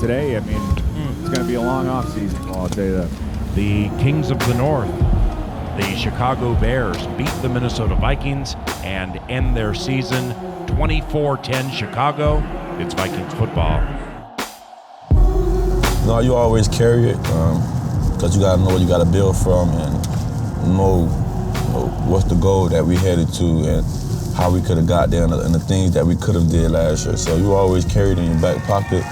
today. I mean, it's going to be a long offseason, I'll tell you that. The Kings of the North, the Chicago Bears, beat the Minnesota Vikings and end their season 24-10 Chicago. It's Vikings football. No, you always carry it because you got to know what you got to build from and know what's the goal that we headed to and how we could have got there and the things that we could have did last year. So you always carry it in your back pocket.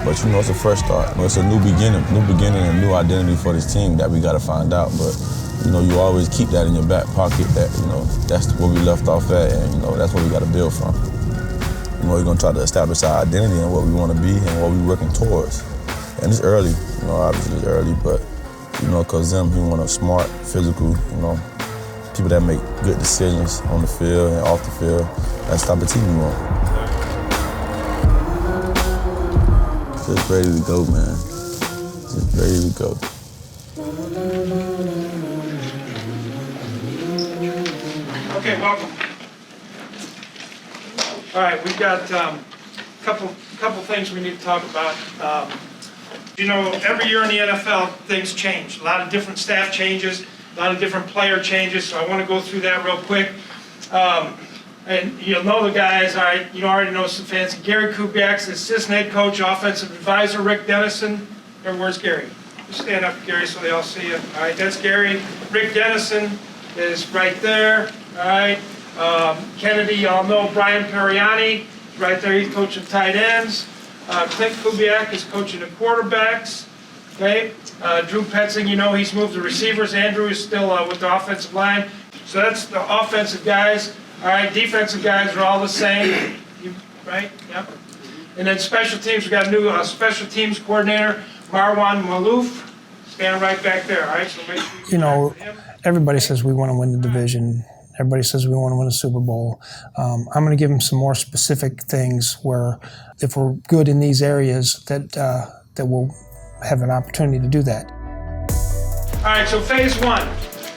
But it's a fresh start. It's a new beginning and a new identity for this team that we got to find out. But you always keep that in your back pocket. That that's where we left off at, and that's what we got to build from. We're gonna try to establish our identity and what we want to be and what we're working towards. And it's early, obviously it's early, but because he want a smart, physical, people that make good decisions on the field and off the field. That's the type of team we want. Just ready to go, man. Just ready to go. Okay, welcome. All right, we've got a couple things we need to talk about. Every year in the NFL, things change. A lot of different staff changes, a lot of different player changes, so I want to go through that real quick. And you'll know the guys, all right, you already know some fancy. Gary Kubiak's assistant head coach, offensive advisor, Rick Dennison. Where's Gary? Just stand up, Gary, so they all see you. All right, that's Gary. Rick Dennison is right there, all right. Kennedy, y'all know Brian Periani, right there, he's coaching tight ends. Clint Kubiak is coaching the quarterbacks, okay? Drew Petzing, he's moved to receivers. Andrew is still with the offensive line. So that's the offensive guys. All right, defensive guys are all the same, right? Yep. And then special teams, we got a new special teams coordinator, Marwan Malouf, standing right back there, all right? So make sure everybody says we want to win the division. Everybody says we want to win a Super Bowl. I'm going to give them some more specific things where if we're good in these areas that we'll have an opportunity to do that. All right, so phase one,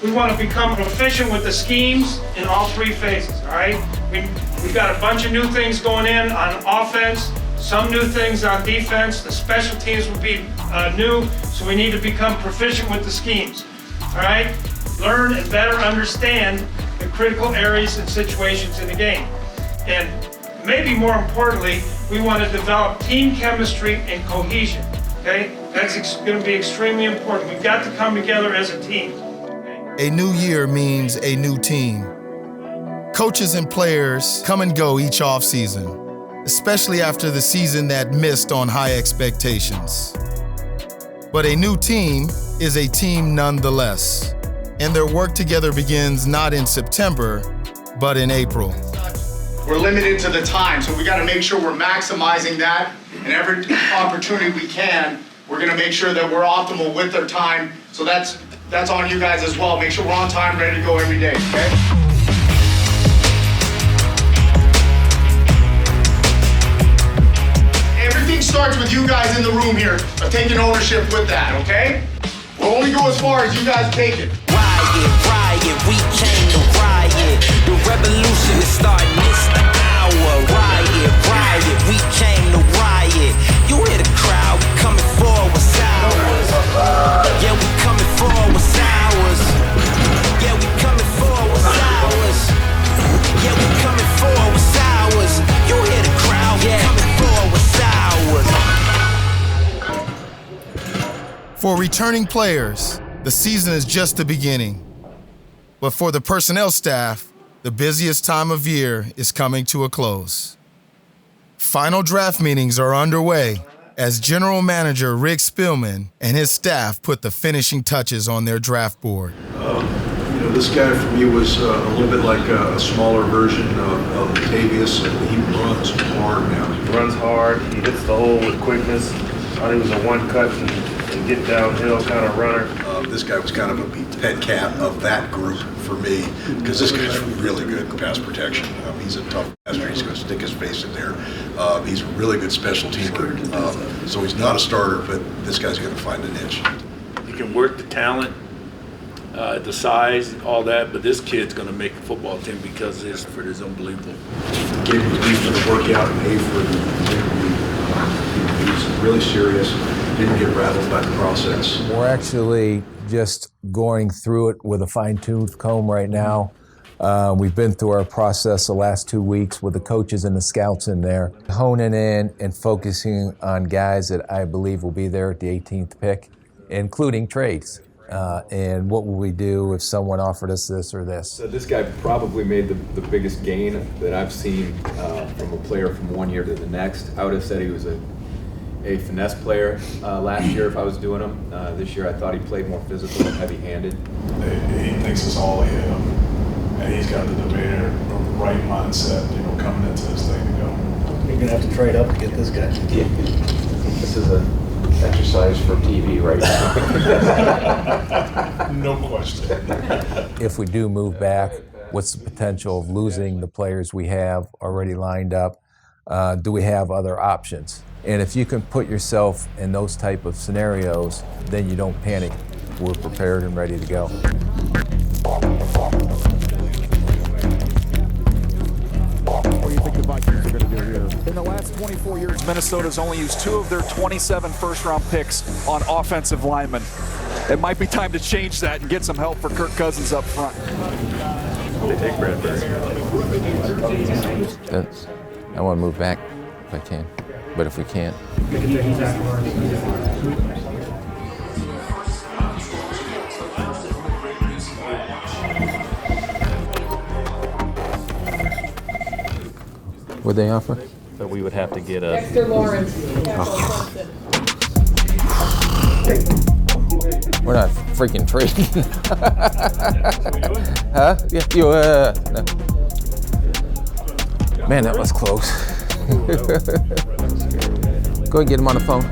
we want to become proficient with the schemes in all three phases, all right? We've got a bunch of new things going in on offense, some new things on defense. The special teams will be new, so we need to become proficient with the schemes, all right? Learn and better understand the critical areas and situations in the game. And maybe more importantly, we want to develop team chemistry and cohesion, okay? That's going to be extremely important. We've got to come together as a team. A new year means a new team. Coaches and players come and go each offseason, especially after the season that missed on high expectations. But a new team is a team nonetheless. And their work together begins not in September, but in April. We're limited to the time, so we got to make sure we're maximizing that. And every opportunity we can, we're going to make sure that we're optimal with their time. So that's on you guys as well. Make sure we're on time, ready to go every day, okay? Everything starts with you guys in the room here, of taking ownership with that, okay? We'll only go as far as you guys take it. Riot, we came to riot. The revolution is starting this hour. Riot, we came to riot. You hear the crowd, we coming for what's ours. Yeah, we coming for what's ours. Yeah, we coming for what's ours. Yeah, we coming for what's ours. You hear the crowd, we coming for what's ours. For returning players, the season is just the beginning. But for the personnel staff, the busiest time of year is coming to a close. Final draft meetings are underway as General Manager Rick Spielman and his staff put the finishing touches on their draft board. This guy for me was a little bit like a smaller version of Tavius, and he runs hard now. He runs hard, he hits the hole with quickness. I thought he was a one-cut and get downhill kind of runner. This guy was kind of a pet cat of that group for me, because this guy's really good in pass protection. He's a tough passer. He's going to stick his face in there. He's a really good special teamer. So he's not a starter, but this guy's going to find a niche. He can work the talent. the size, all that, but this kid's going to make the football team because his effort is unbelievable. Gave him reason to work out and pay for the interview. He was really serious, didn't get rattled by the process. We're actually just going through it with a fine-tooth comb right now. We've been through our process the last 2 weeks with the coaches and the scouts in there, honing in and focusing on guys that I believe will be there at the 18th pick, including trades. And what will we do if someone offered us this or this? So this guy probably made the biggest gain that I've seen from a player from one year to the next. I would have said he was a finesse player last year if I was doing him. This year I thought he played more physical and heavy-handed. He thinks it's all him, and he's got the demeanor, the right mindset, coming into this thing to go. You're gonna have to trade up to get this guy. Yeah. This is an exercise for TV right now. No question. If we do move back, what's the potential of losing the players we have already lined up? Do we have other options? And if you can put yourself in those type of scenarios, then you don't panic. We're prepared and ready to go. What do you think the Vikings are going to do here? In the last 24 years, Minnesota's only used 2 of their 27 first-round picks on offensive linemen. It might be time to change that and get some help for Kirk Cousins up front. They take Bradbury. I want to move back if I can, but if we can't. What'd they offer? But we would have to get a... Dexter Lawrence. Oh. We're not freaking trading. Huh? Yeah, no. Man, that was close. Go ahead and get him on the phone.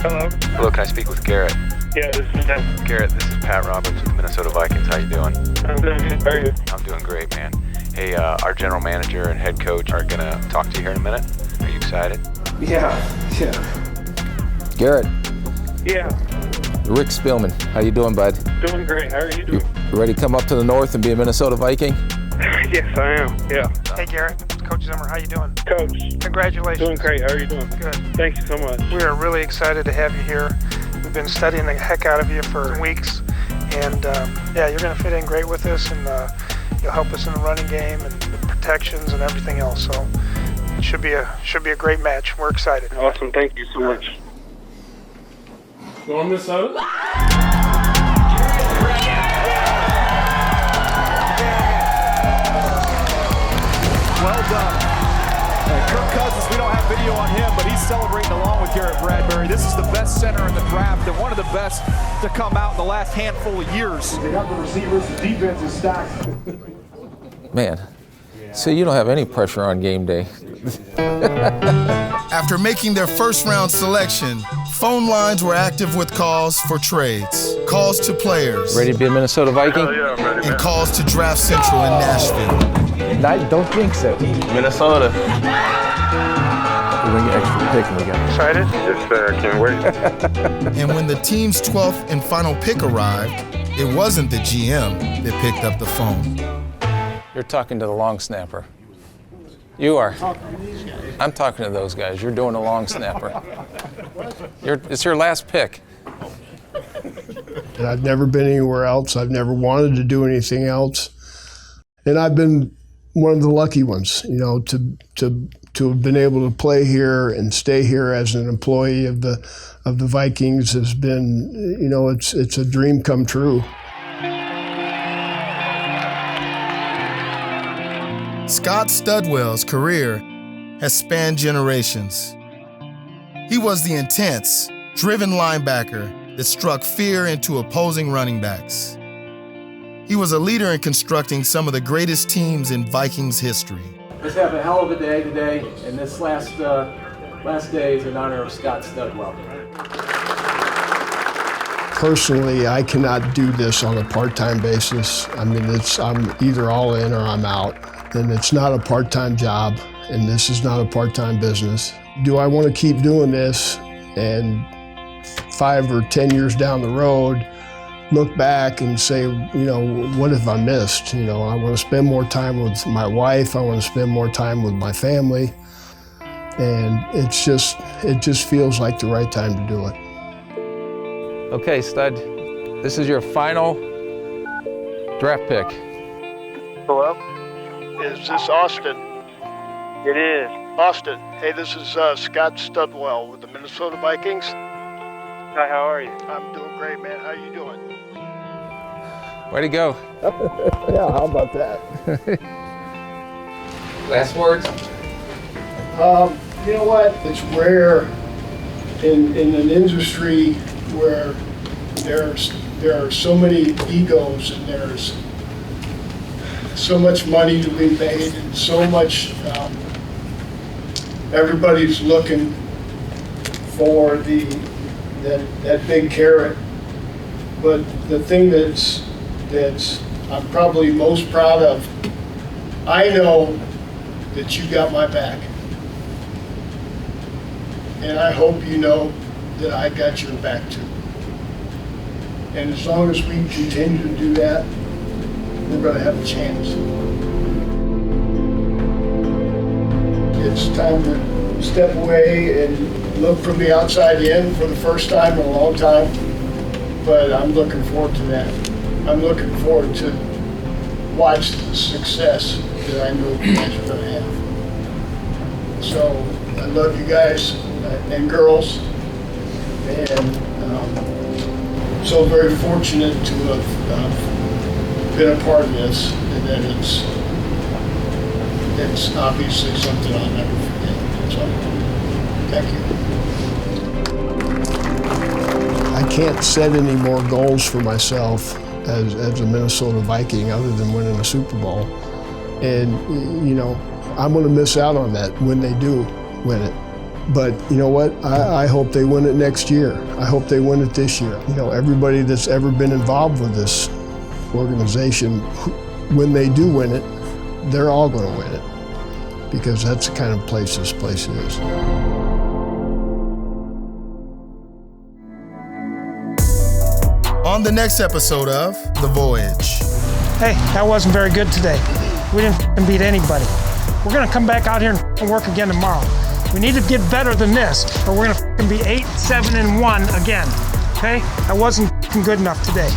Hello. Hello, can I speak with Garrett? Yeah, this is Pat. Garrett, this is Pat Roberts with the Minnesota Vikings. How you doing? I'm doing good. How are you? I'm doing great, man. Hey, our general manager and head coach are gonna talk to you here in a minute. Are you excited? Yeah. Garrett. Yeah. Rick Spielman. How you doing, bud? Doing great. How are you doing? You ready to come up to the north and be a Minnesota Viking? Yes, I am. Yeah. Hey, Garrett. Coach Zimmer, how you doing? Coach. Congratulations. Doing great. How are you doing? Good. Thank you so much. We are really excited to have you here. We've been studying the heck out of you for weeks, and yeah, you're going to fit in great with us, and you'll help us in the running game and the protections and everything else. So it should be a great match. We're excited. Awesome. Thank you so much. Going Minnesota? Well done. Kirk Cousins, we don't have video on him, but he's celebrating along with Garrett Bradbury. This is the best center in the draft and one of the best to come out in the last handful of years. They got the receivers, the defense is stacked. Man, so you don't have any pressure on game day. After making their first-round selection, phone lines were active with calls for trades, calls to players. Ready to be a Minnesota Viking? Yeah, I'm ready, and calls to Draft Central in Nashville. Don't jinx it. Minnesota. We're going to get extra pick and we got Excited? Yes, sir. I can't wait. And when the team's 12th and final pick arrived, it wasn't the GM that picked up the phone. You're talking to the long snapper. You are. I'm talking to those guys. You're doing a long snapper. It's your last pick. And I've never been anywhere else. I've never wanted to do anything else. And I've been one of the lucky ones, to have been able to play here and stay here as an employee of the Vikings has been, it's a dream come true. Scott Studwell's career has spanned generations. He was the intense, driven linebacker that struck fear into opposing running backs. He was a leader in constructing some of the greatest teams in Vikings history. Let's have a hell of a day today, and this last day is in honor of Scott Studwell. Personally, I cannot do this on a part-time basis. I'm either all in or I'm out. And it's not a part-time job, and this is not a part-time business. do I want to keep doing this and 5 or 10 years down the road look back and say, you know, what have I missed? You know, I want to spend more time with my wife. I want to spend more time with my family. And it just feels like the right time to do it. Okay, stud, this is your final draft pick. Hello? Is this Austin? It is. Austin, hey, this is Scott Studwell with the Minnesota Vikings. Hi, how are you? I'm doing great, man. How you doing? Way to go. Yeah, how about that? Last words? You know what? It's rare in an industry where there are so many egos and there's so much money to be made and so much everybody's looking for that big carrot. But the thing that's I'm probably most proud of, I know that you got my back. And I hope you know that I got your back too. And as long as we continue to do that, we're going to have a chance. It's time to step away and look from the outside in for the first time in a long time. But I'm looking forward to that. I'm looking forward to watch the success that I know you guys are going to have. So I love you guys and girls, and so very fortunate to have been a part of this, and that it's obviously something I'll never forget. So thank you. I can't set any more goals for myself as a Minnesota Viking other than winning a Super Bowl. And, you know, I'm going to miss out on that when they do win it. But you know what? I hope they win it next year. I hope they win it this year. You know, everybody that's ever been involved with this organization, when they do win it, they're all going to win it, because that's the kind of place this place is. On the next episode of The Voyage. Hey, that wasn't very good today. We didn't beat anybody. We're going to come back out here and work again tomorrow. We need to get better than this, or we're going to be 8-7-1 again. Okay? That wasn't good enough today.